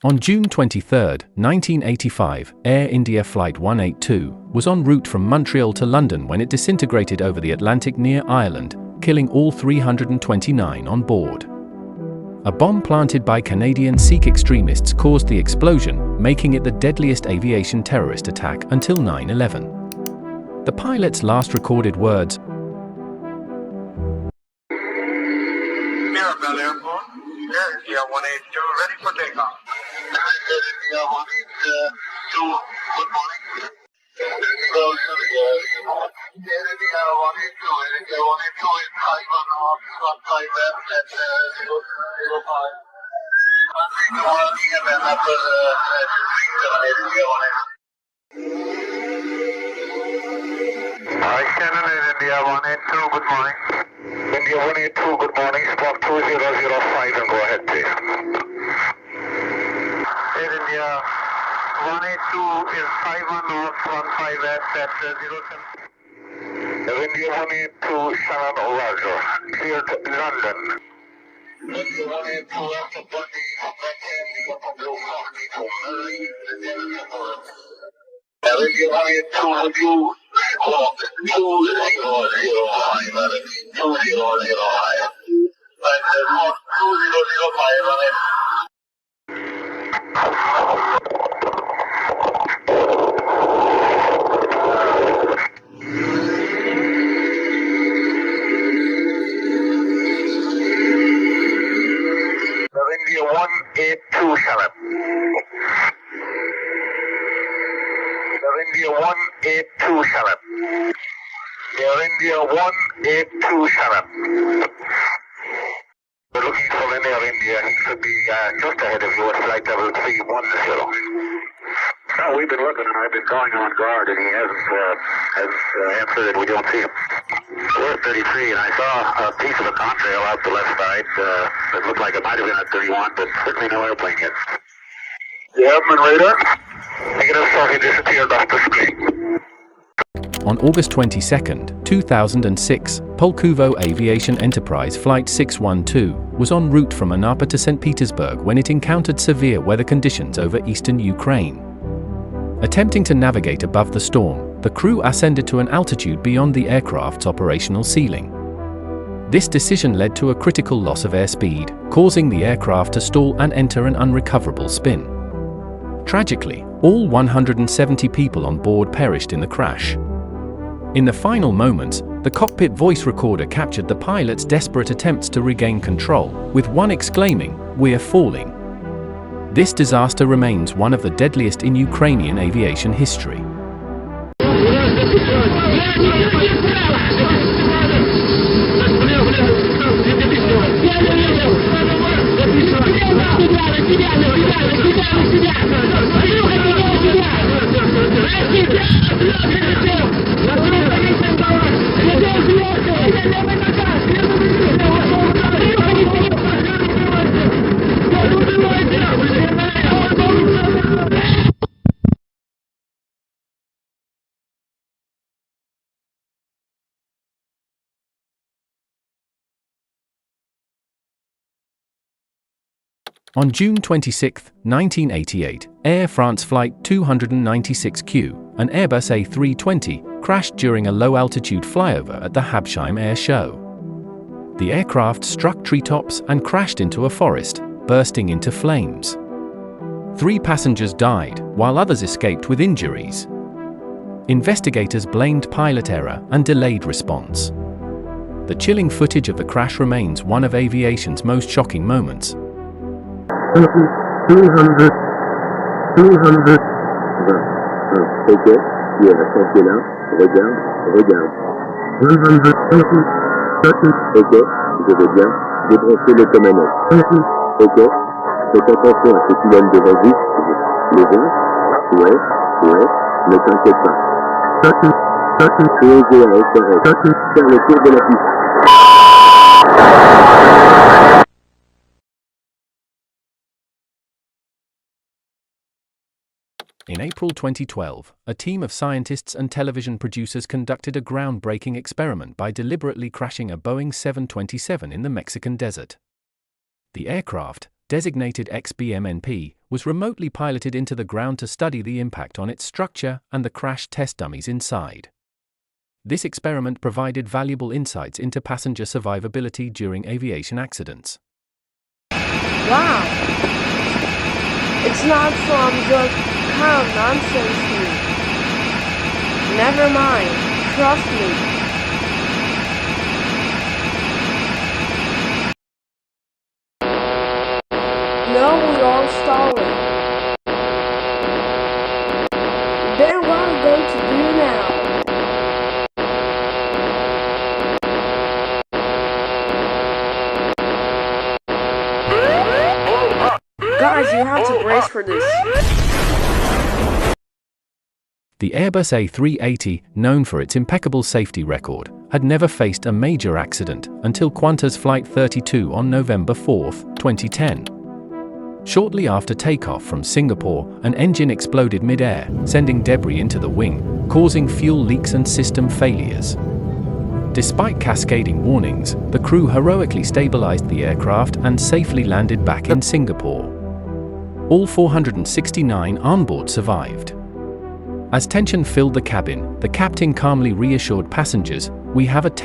On June 23, 1985, Air India Flight 182 was en route from Montreal to London when it disintegrated over the Atlantic near Ireland, killing all 329 on board. A bomb planted by Canadian Sikh extremists caused the explosion, making it the deadliest aviation terrorist attack until 9/11. The pilot's last recorded words, Mirabel Airport, Air India 182, ready for takeoff. Air India 182, good morning. Air India 182, Air India 182 is 5 left at 005. And after Air India 182. Hi, Shannon, Air India 182, good morning. India 182, good morning. Squawk 2005 and go ahead, please. Air India 182 is 5115 at 07. Air India 182, Shannon, Roger. Clear to London. India 182 after Bundy, Blue Cockpit to Murray, Air India 182, would you squawk 2005, 2005. But 2005 on it. India 182, Shannon. India 182, Shannon. Air India 182, Shannon. We're looking for an Air India. He should be just ahead of you at flight level 310. No, we've been looking and I've been calling him on guard and he hasn't answered and we don't see him. We're at 33 and I saw a piece of a contrail out the left side. It looked like it might have been at 31, but certainly no airplane yet. You have him on radar? Negative, so he disappeared off the screen. On August 22, 2006, Pulkovo Aviation Enterprise Flight 612 was en route from Anapa to St. Petersburg when it encountered severe weather conditions over eastern Ukraine. Attempting to navigate above the storm, the crew ascended to an altitude beyond the aircraft's operational ceiling. This decision led to a critical loss of airspeed, causing the aircraft to stall and enter an unrecoverable spin. Tragically, all 170 people on board perished in the crash. In the final moments, the cockpit voice recorder captured the pilot's desperate attempts to regain control, with one exclaiming, "We're falling." This disaster remains one of the deadliest in Ukrainian aviation history. On June 26, 1988, Air France Flight 296Q, an Airbus A320, crashed during a low-altitude flyover at the Habsheim Air Show. The aircraft struck treetops and crashed into a forest, bursting into flames. 3 passengers died, while others escaped with injuries. Investigators blamed pilot error and delayed response. The chilling footage of the crash remains one of aviation's most shocking moments. 200. Ok, il y a la chance qui est là. Regarde. 100. Ok, je vais bien. Débranchez l'automanette. Ok, faites attention à ce pylône devant vous. Le vent. Ouais, ne t'inquiète pas. Closez à SRS. Faire le tour de la piste. In April 2012, a team of scientists and television producers conducted a groundbreaking experiment by deliberately crashing a Boeing 727 in the Mexican desert. The aircraft, designated XBMNP, was remotely piloted into the ground to study the impact on its structure and the crash test dummies inside. This experiment provided valuable insights into passenger survivability during aviation accidents. Wow! It's not some just calm nonsense here. Never mind, trust me. No, we are stalling. Then what are we going to do now? Guys, you have to brace for this. The Airbus A380, known for its impeccable safety record, had never faced a major accident until Qantas Flight 32 on November 4, 2010. Shortly after takeoff from Singapore, an engine exploded mid-air, sending debris into the wing, causing fuel leaks and system failures. Despite cascading warnings, the crew heroically stabilized the aircraft and safely landed back in Singapore. All 469 onboard survived. As tension filled the cabin, the captain calmly reassured passengers, "We have a